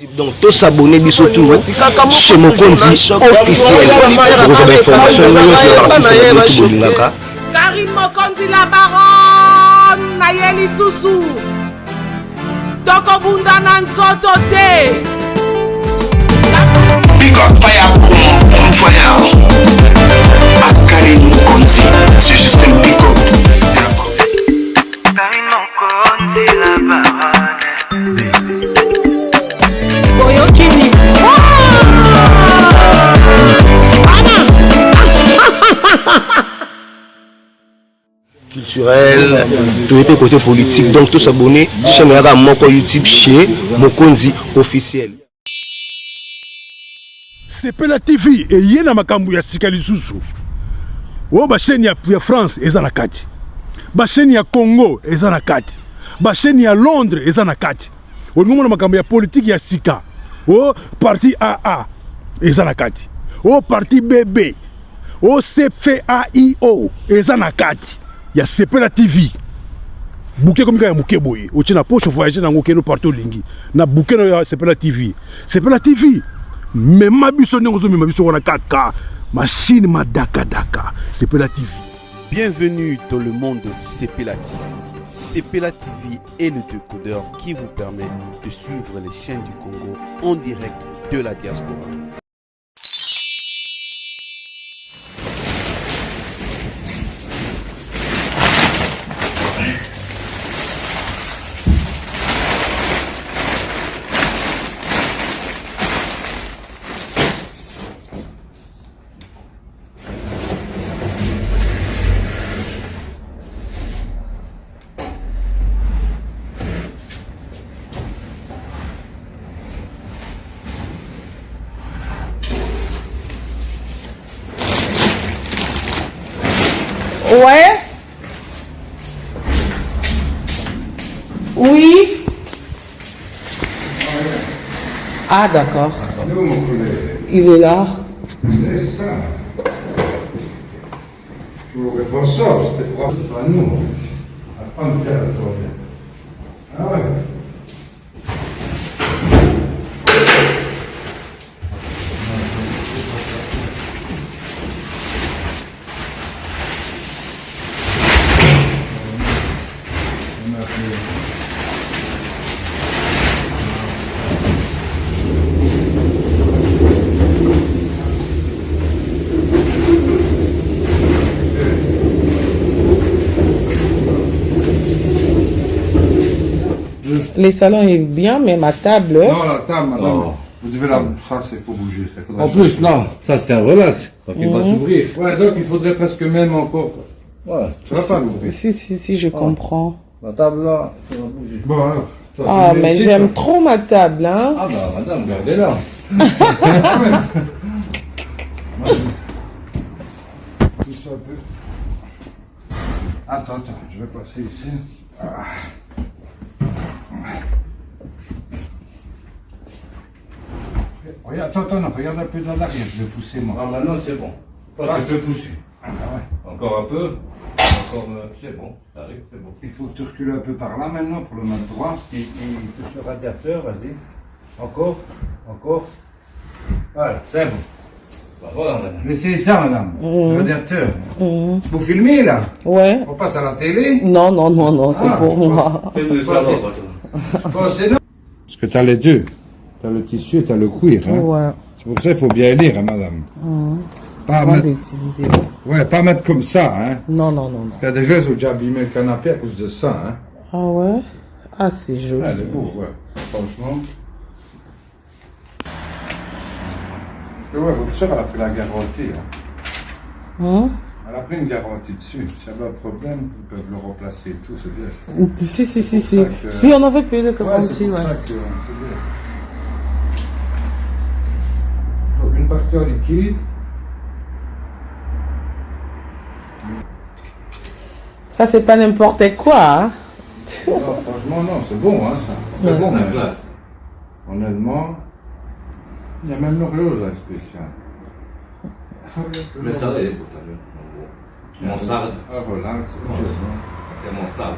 Donc, tous s'abonner bisotou chez Mokonzi officiel. Pour vos informations, Karim Mokonzi la baronne, Nayeli Susu. Toko Bunda Nanzoto te. Big up fire, on fire. Karim Mokonzi, c'est juste un big up. Karim Mokonzi la baronne. Culturel, tout était côté politique, donc tous s'abonner chez Moko YouTube chez Mokonzi officiel. Sepela TV et yena makambu ya sikali susu. O ba chaîne ya France eza na kati. Ba chaîne ya Congo eza na kati. Ba chaîne ya Londres eza na kati. O ngomona makambu ya politique ya sika. O parti AA eza na kati. O parti BB. O CFAIO eza na kati. Ya Sepela TV. Bouquet comme ya muke boye. O tina poche voyager na ngokeno partout lingi. Na bouquet no ya Sepela TV. Sepela TV. Mais ma biso n'engozo mais ma biso on a 4K. Machine ma daka daka. Sepela TV. Bienvenue dans le monde de Sepela TV. Sepela TV est le décodeur qui vous permet de suivre les chaînes du Congo en direct de la diaspora. Ouais. Oui. Ah d'accord. Il est là. Laisse ça. Je vous réponds ça, c'était pas nous. À prendre ça, ah ouais. Les salons est bien, mais ma table. Non, la table, madame. Oh. Vous devez la. Ça, il faut bouger. Ça, en plus, non, ça c'était un relax. Donc il va s'ouvrir. Ouais, donc il faudrait presque même encore. Ouais, ça va pas l'ouvrir. Si, je comprends. La table là, ça va bouger. Bon, alors. Ah, mais j'aime trop ma table, hein. Ah, bah, madame, gardez-la. Tout ça un peu. Attends, je vais passer ici. Ah. Regarde un peu dans l'arrière, je vais pousser moi. Ah, maintenant c'est bon. Ah, je vais pousser. Ah, ouais. Encore un peu. Encore, c'est bon, ça arrive, c'est bon. Il faut que tu recules un peu par là maintenant pour le mettre droit. Il touche le radiateur, vas-y. Encore. Voilà, c'est bon. Bah, voilà, madame. Laissez ça, madame. Le radiateur. Vous filmez là? Ouais. On passe à la télé? Non, c'est pour moi. Parce que tu as les deux. Tu as le tissu et tu as le cuir. Hein? Ouais. C'est pour ça qu'il faut bien lire, hein, madame. Pas mettre... Ouais, pas mettre comme ça. Hein? Non. Parce qu'il y a des gens qui ont déjà abîmé le canapé à cause de ça. Hein? Ah ouais? Ah, c'est joli. Ouais, c'est beau, ouais. Franchement. Et ouais, votre soeur, elle a pris la garantie. Hein? Elle a pris une garantie dessus. S'il y avait un problème, ils peuvent le remplacer et tout, c'est bien. Si. Si, on avait payé le garantie, ouais. C'est pour ça que c'est bien. Donc, une partie en liquide. Ça, c'est pas n'importe quoi, hein? Non, franchement, non, c'est bon, hein, ça. C'est bon, la classe. Honnêtement, il y a même l'horloge, là, spécial. Mais ça va, mon sable. Ah, relax. C'est mon sable.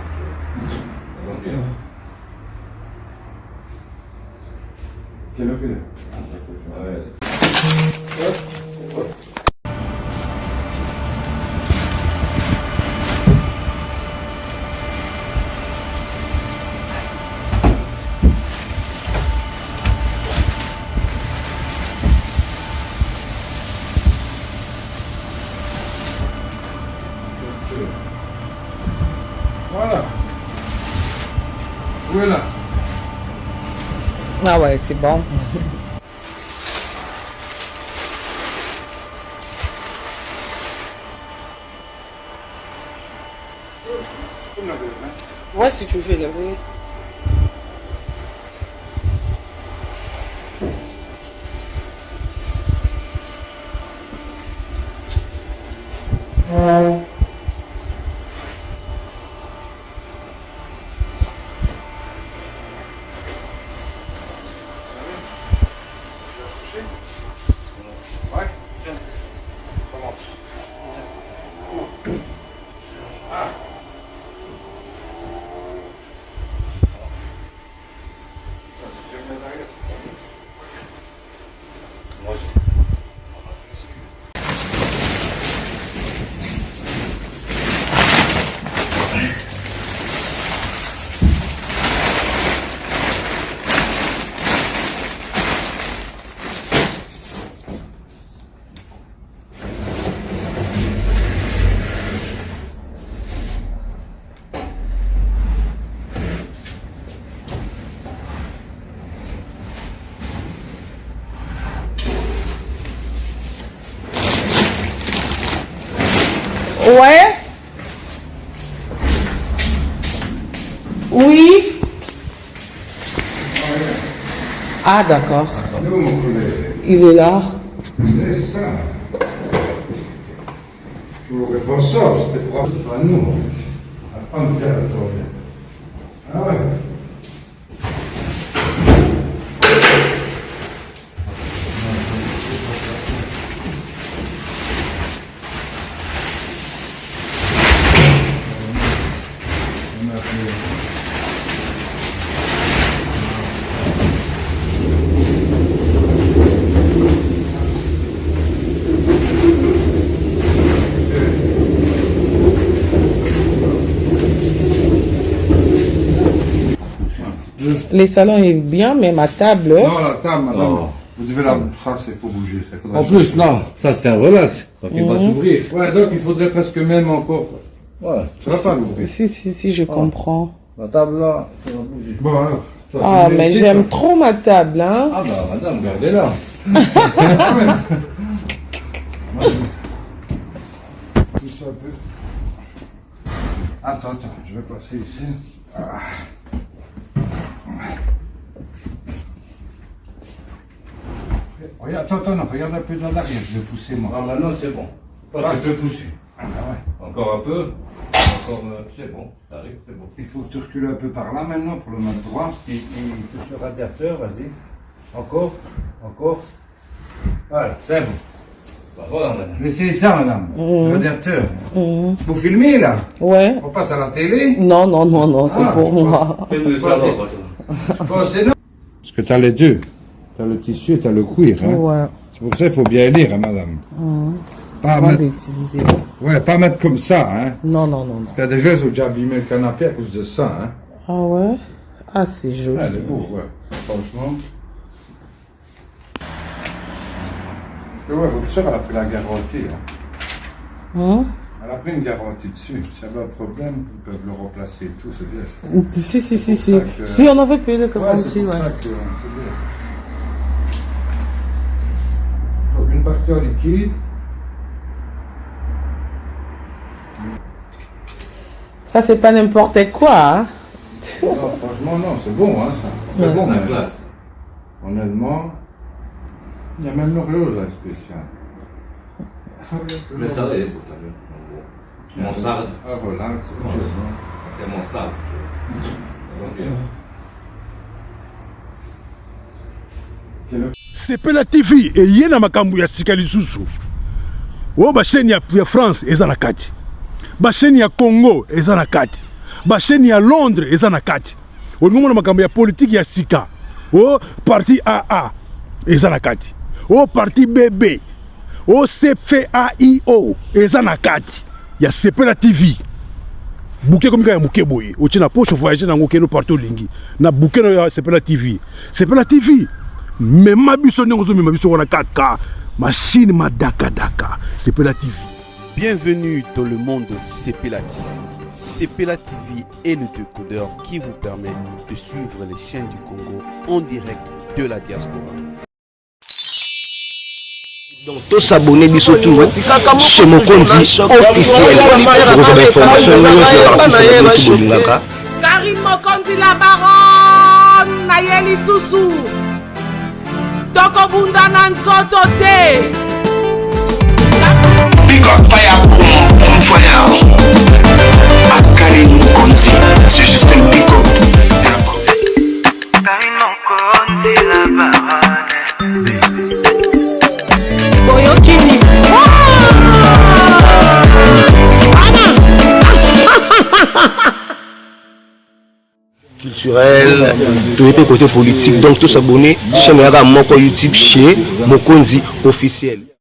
Quelle heure il est? Voilà. Où est là? Ah ouais, c'est bon. Ouais, si tu veux lever. Ouais. Commence. Ah. Si je me mets derrière, c'est pas bien. Moi, Ouais. Oui. Ah d'accord. Nous, mon collègue. Il est là. C'est ça. Pour le référentiel, c'était pour pas nous. La femme de terre, elle revient. Ah ouais. Les salons est bien, mais ma table. Non, la table, madame. Non. Vous devez la. Ça, il faut bouger. Ça, faudra en plus, non, ça c'est un relax. Donc il va s'ouvrir. Ouais, donc il faudrait presque même encore. Ouais. Ça va pas l'ouvrir. Si, je comprends. La table là, ça va bouger. Bon, alors. toi, Ah, tu mets mais ici, j'aime toi. trop ma table, hein. Ah bah madame, gardez-la. Pousse un peu. Attends, je vais passer ici. Ah. Regarde, attends, non, regarde un peu dans l'arrière, je vais pousser moi. Ah maintenant c'est bon. Ah, je vais pousser. Ah, ouais. Encore un peu. Encore, c'est bon. Ça arrive, c'est bon. Il faut que tu recules un peu par là maintenant pour le mettre droit, parce qu'il touche le radiateur, vas-y. Encore, encore. Voilà, c'est bon. Bah voilà madame. Laissez ça, madame. Le radiateur. Vous filmez là? Ouais. On passe à la télé? Non, c'est Ah, pour moi. Fais le salon, Bon, c'est non. Parce que tu as les deux. Tu as le tissu et tu as le cuir. Hein? Ouais. C'est pour ça qu'il faut bien lire, hein, madame. Pas Avant mettre... d'utiliser. Ouais, pas mettre comme ça. Hein? Non. Parce qu'il y a des gens qui ont déjà abîmé le canapé à cause de ça. Hein? Ah ouais? Ah, c'est joli. Ouais, c'est beau, ouais. Franchement. Parce que ouais, votre soeur, elle a pris la garantie. Hein? Elle a pris une garantie dessus. S'il y avait un problème, ils peuvent le remplacer et tout, c'est bien. Si. ça que- Si, on avait payé le Ouais, c'est garantie, pour ouais. ça que c'est bien. Donc une partie en liquide. Ça, c'est pas n'importe quoi, hein. Non, franchement, non, c'est bon, hein, ça. C'est bon, La mais classe. honnêtement, il y a même l'horloge là, spécial. Mais ça est, t'as vu. Mansarde. Ah, relax. C'est mansarde. sepela tv eye na makambo ya sika lisusu oyo basheni ya france eza na kati, basheni ya congo eza na kati, basheni ya londres eza na kati. Olingo mona makambo ya politiki ya sika au parti AA eza na kati, au parti BB, au CFAIO eza na kati ya Sepela TV. Bouquet comme ya bouquet boye, o tina poche voyager na ngokeno partout lingi. Na bouquet no ya Sepela TV. Sepela TV. Mais ma biso nyonzo mais ma biso wana 4K, machine ma daka daka. Sepela TV. Bienvenue dans le monde de Sepela TV. Sepela TV est le décodeur qui vous permet de suivre les chaînes du Congo en direct de la diaspora. Donc, tous s'abonner biso tout chez Mokonzi officiel. Vous avez information Karim Mokonzi la baronne Nayeli Susu Toko Bunda Nanzoto te. Big up fire, boom fire. Akari Mokonzi, c'est juste un big up. Karim Mokonzi la baronne. Boyokini culturel, tout était côté politique. Donc tous s'abonner chaîne Moko YouTube chez Mokonzi officiel.